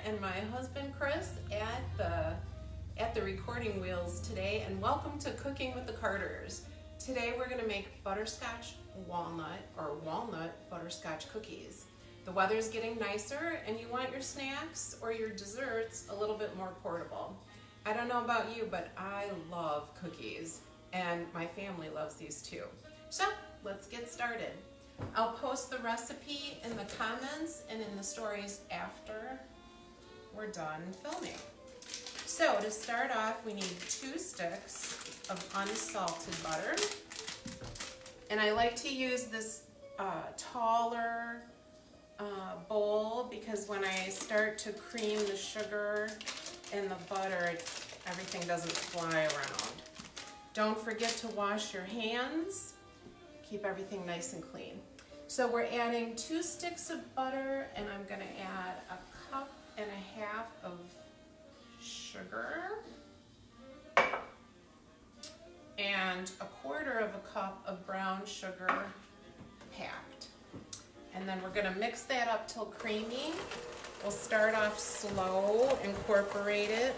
and my husband Chris at the recording wheels today, and welcome to Cooking with the Carters. Today we're going to make butterscotch walnut or walnut butterscotch cookies. The weather's getting nicer and you want your snacks or your desserts a little bit more portable. I don't know about you, but I love cookies and my family loves these too. So let's get started. I'll post the recipe in the comments and in the stories after we're done filming. So to start off, we need 2 sticks of unsalted butter. And I like to use this taller bowl because when I start to cream the sugar and the butter, everything doesn't fly around. Don't forget to wash your hands. Keep everything nice and clean. So we're adding 2 sticks of butter, and I'm going to add 1.5 cups of sugar and 1/4 cup of brown sugar packed. And then we're going to mix that up till creamy. We'll start off slow, incorporate it,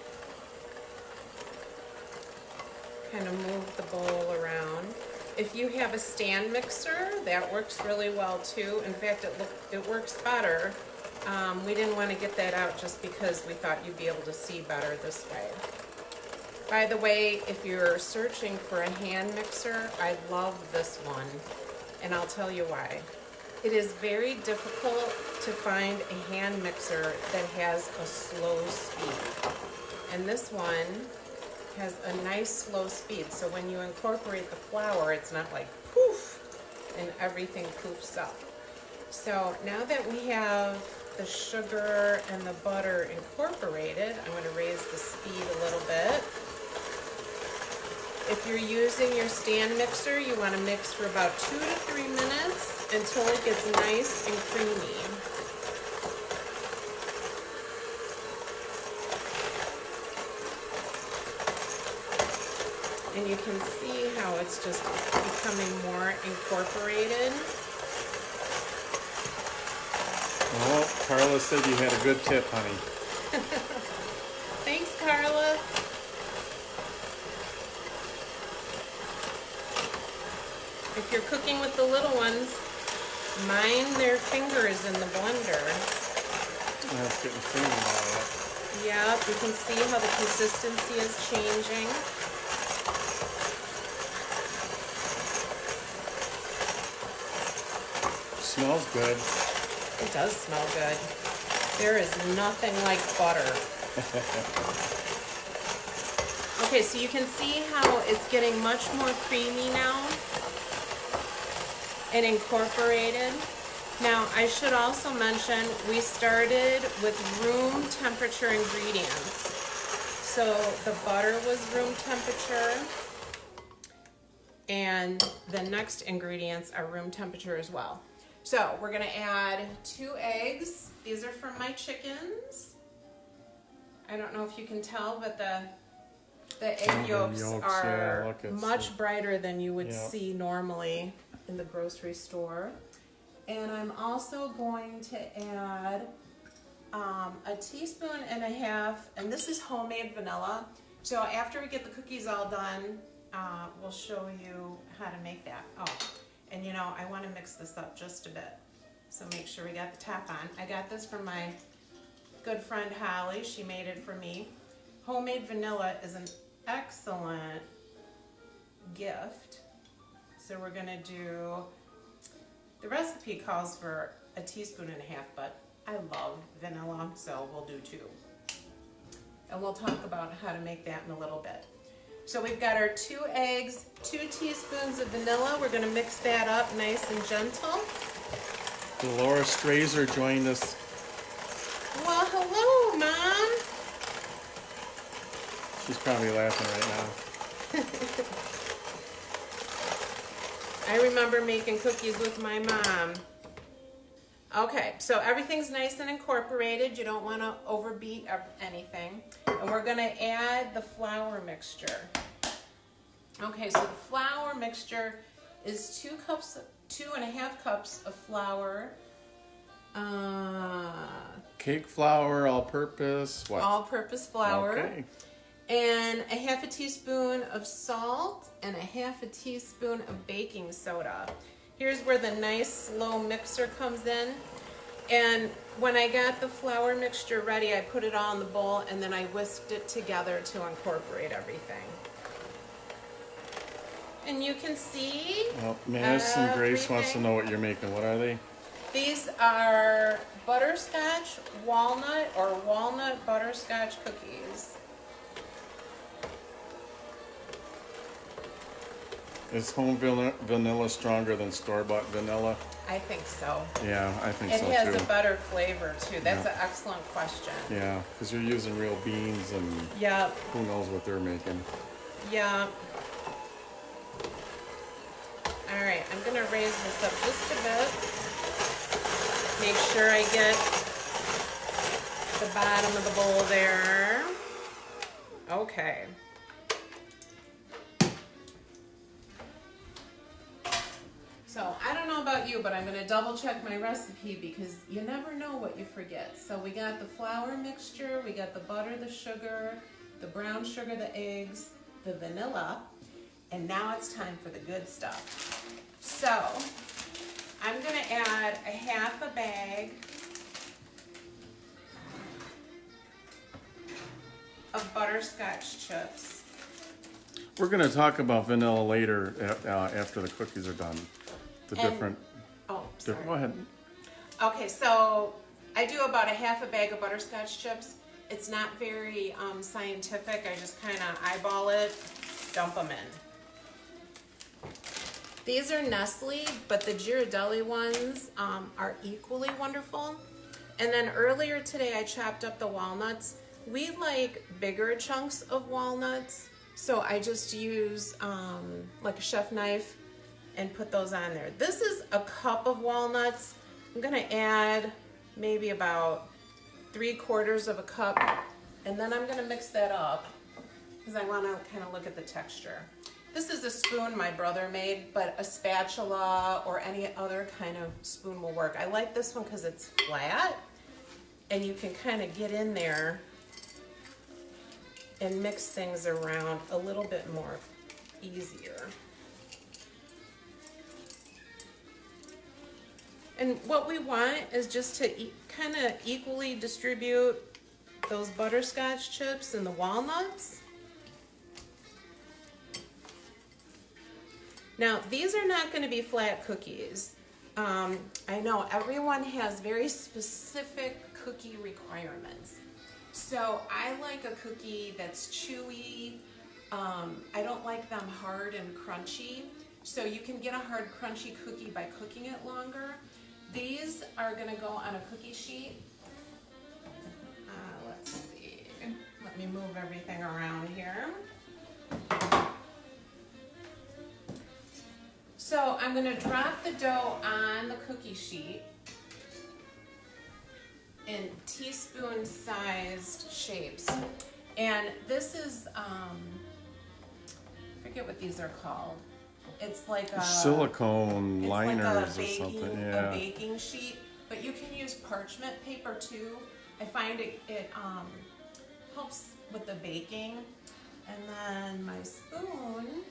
kind of move the bowl around. If you have a stand mixer, that works really well too. In fact, it works better. We didn't want to get that out just because we thought you'd be able to see better this way. By the way, if you're searching for a hand mixer, I love this one, and I'll tell you why. It is very difficult to find a hand mixer that has a slow speed, and this one has a nice slow speed, so when you incorporate the flour, it's not like poof and everything poofs up. So now that we have the sugar and the butter incorporated, I'm going to raise the speed a little bit. If you're using your stand mixer, you want to mix for about 2 to 3 minutes until it gets nice and creamy. And you can see how it's just becoming more incorporated. Well, Carla said you had a good tip, honey. Thanks, Carla. If you're cooking with the little ones, mind their fingers in the blender. That's getting creamy now. Yeah, you can see how the consistency is changing. Smells good. It does smell good. There is nothing like butter. Okay, so you can see how it's getting much more creamy now and incorporated. Now, I should also mention we started with room temperature ingredients. So the butter was room temperature, and the next ingredients are room temperature as well. So we're going to add 2 eggs. These are from my chickens. I don't know if you can tell, but the egg yolks are much brighter than you would see normally in the grocery store. And I'm also going to add 1.5 teaspoons, and this is homemade vanilla. So after we get the cookies all done, we'll show you how to make that. Oh. And you know, I want to mix this up just a bit. So make sure we got the top on. I got this from my good friend Holly. She made it for me. Homemade vanilla is an excellent gift. So we're going to do, the recipe calls for 1.5 teaspoons, but I love vanilla, so we'll do 2. And we'll talk about how to make that in a little bit. So we've got our 2 eggs, 2 teaspoons of vanilla. We're going to mix that up nice and gentle. Laura Strazer joined us. Well, hello, Mom. She's probably laughing right now. I remember making cookies with my mom. Okay, so everything's nice and incorporated. You don't want to overbeat anything. And we're going to add the flour mixture. Okay, so the flour mixture is 2.5 cups of flour, Cake flour, all-purpose, what? all-purpose flour. Okay. And a half a teaspoon of salt and a half a teaspoon of baking soda. Here's where the nice slow mixer comes in. And when I got the flour mixture ready, I put it all in the bowl and then I whisked it together to incorporate everything. And you can see Well, Madison Grace wants to everything. know what you're making. What are they? These are butterscotch walnut or walnut butterscotch cookies. Is home vanilla stronger than store-bought vanilla? I think so. Yeah, I think It so has too. a better flavor too. That's Yeah. an excellent question. Yeah, because you're using real beans and Yep, who knows what they're making. yep. All right, I'm gonna raise this up just a bit. Make sure I get the bottom of the bowl there. Okay. So I don't know about you, but I'm gonna double check my recipe because you never know what you forget. So we got the flour mixture, we got the butter, the sugar, the brown sugar, the eggs, the vanilla, and now it's time for the good stuff. So I'm gonna add a half a bag of butterscotch chips. We're going to talk about vanilla later after the cookies are done. The And- different. Oh, sorry. Go ahead. Okay, so I do about a half a bag of butterscotch chips. It's not very scientific. I just kind of eyeball it, dump them in. These are Nestle, but the Ghirardelli ones are equally wonderful. And then earlier today, I chopped up the walnuts. We like bigger chunks of walnuts, so I just use like a chef knife and put those on there. This is a cup of walnuts. I'm gonna add maybe about 3/4 of a cup, and then I'm gonna mix that up because I wanna kind of look at the texture. This is a spoon my brother made, but a spatula or any other kind of spoon will work. I like this one because it's flat and you can kind of get in there and mix things around a little bit more easier. And what we want is just to kind of equally distribute those butterscotch chips and the walnuts. Now, these are not going to be flat cookies. I know everyone has very specific cookie requirements. So I like a cookie that's chewy. I don't like them hard and crunchy. So you can get a hard crunchy cookie by cooking it longer. These are gonna go on a cookie sheet. Let's see, let me move everything around here. So I'm gonna drop the dough on the cookie sheet in teaspoon sized shapes. And this is, I forget what these are called. It's like a Silicone it's liners like or a baking, something. a Yeah. baking sheet, but you can use parchment paper too. I find it helps with the baking. And then my spoon.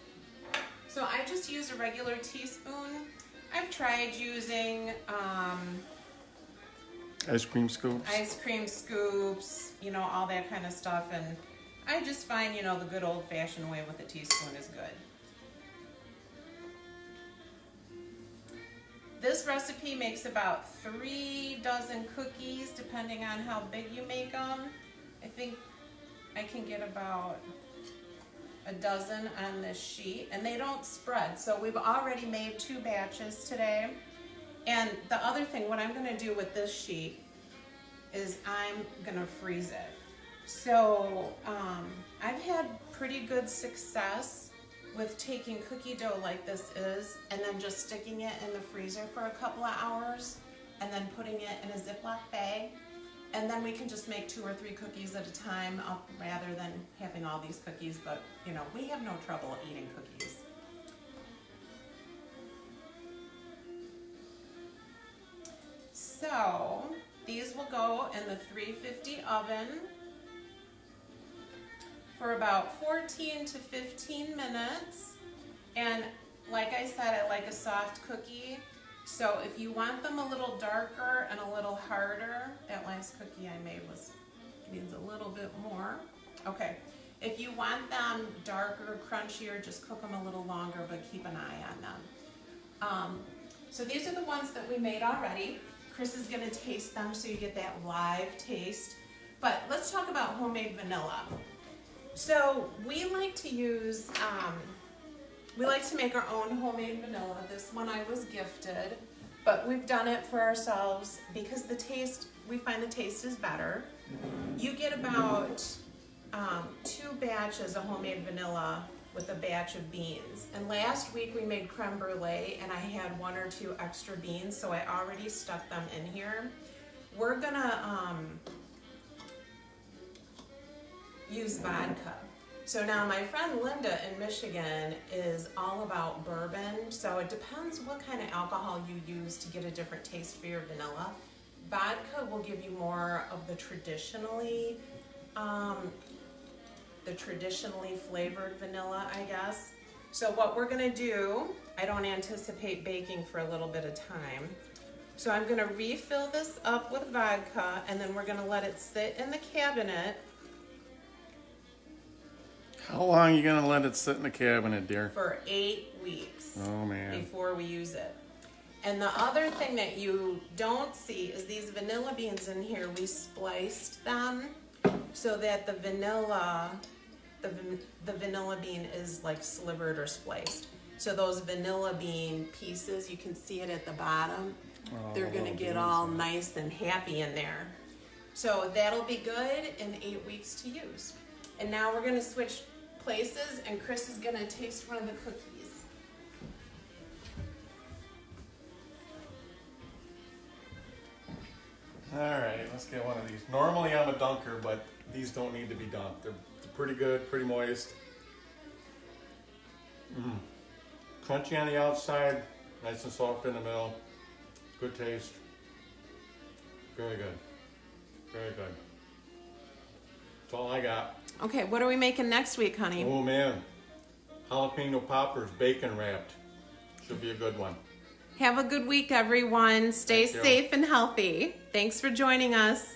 So I just use a regular teaspoon. I've tried using Ice cream scoops. ice cream scoops, you know, all that kind of stuff, and I just find, you know, the good old-fashioned way with a teaspoon is good. This recipe makes about 3 dozen cookies, depending on how big you make them. I think I can get about a dozen on this sheet, and they don't spread. So we've already made 2 batches today. And the other thing, what I'm gonna do with this sheet is I'm gonna freeze it. So I've had pretty good success with taking cookie dough like this is and then just sticking it in the freezer for a couple of hours and then putting it in a Ziploc bag. And then we can just make 2 or 3 cookies at a time rather than having all these cookies. But, you know, we have no trouble eating cookies. So These will go in the 350 oven for about 14 to 15 minutes. And like I said, I like a soft cookie. So if you want them a little darker and a little harder, that last cookie I made needs a little bit more. Okay, if you want them darker, crunchier, just cook them a little longer, but keep an eye on them. So these are the ones that we made already. Chris is gonna taste them so you get that live taste. But let's talk about homemade vanilla. So we like to use, we like to make our own homemade vanilla. This one I was gifted, but we've done it for ourselves because we find the taste is better. You get about 2 batches of homemade vanilla with a batch of beans. And last week we made creme brulee and I had 1 or 2 extra beans, so I already stuck them in here. We're gonna use vodka. So now my friend Linda in Michigan is all about bourbon, so it depends what kind of alcohol you use to get a different taste for your vanilla. Vodka will give you more of the traditionally flavored vanilla, I guess. So what we're gonna do, I don't anticipate baking for a little bit of time. So I'm gonna refill this up with vodka and then we're gonna let it sit in the cabinet. How long are you gonna let it sit in the cabinet, dear? For 8 weeks. Oh man. Before we use it. And the other thing that you don't see is these vanilla beans in here. We spliced them so that the vanilla bean is like slivered or spliced. So those vanilla bean pieces, you can see it at the bottom. Oh, they're gonna get all nice and happy in there. So that'll be good in 8 weeks to use. And now we're gonna switch places and Chris is gonna taste one of the cookies. All right, let's get one of these. Normally I'm a dunker, but these don't need to be dunked. They're pretty good, pretty moist. Crunchy on the outside, nice and soft in the middle. Good taste. Very good. Very good. That's all I got. Okay, what are we making next week, honey? Oh man, jalapeno poppers, bacon wrapped. Should be a good one. Have a good week, everyone. Stay Thank you. safe and healthy. Thanks for joining us.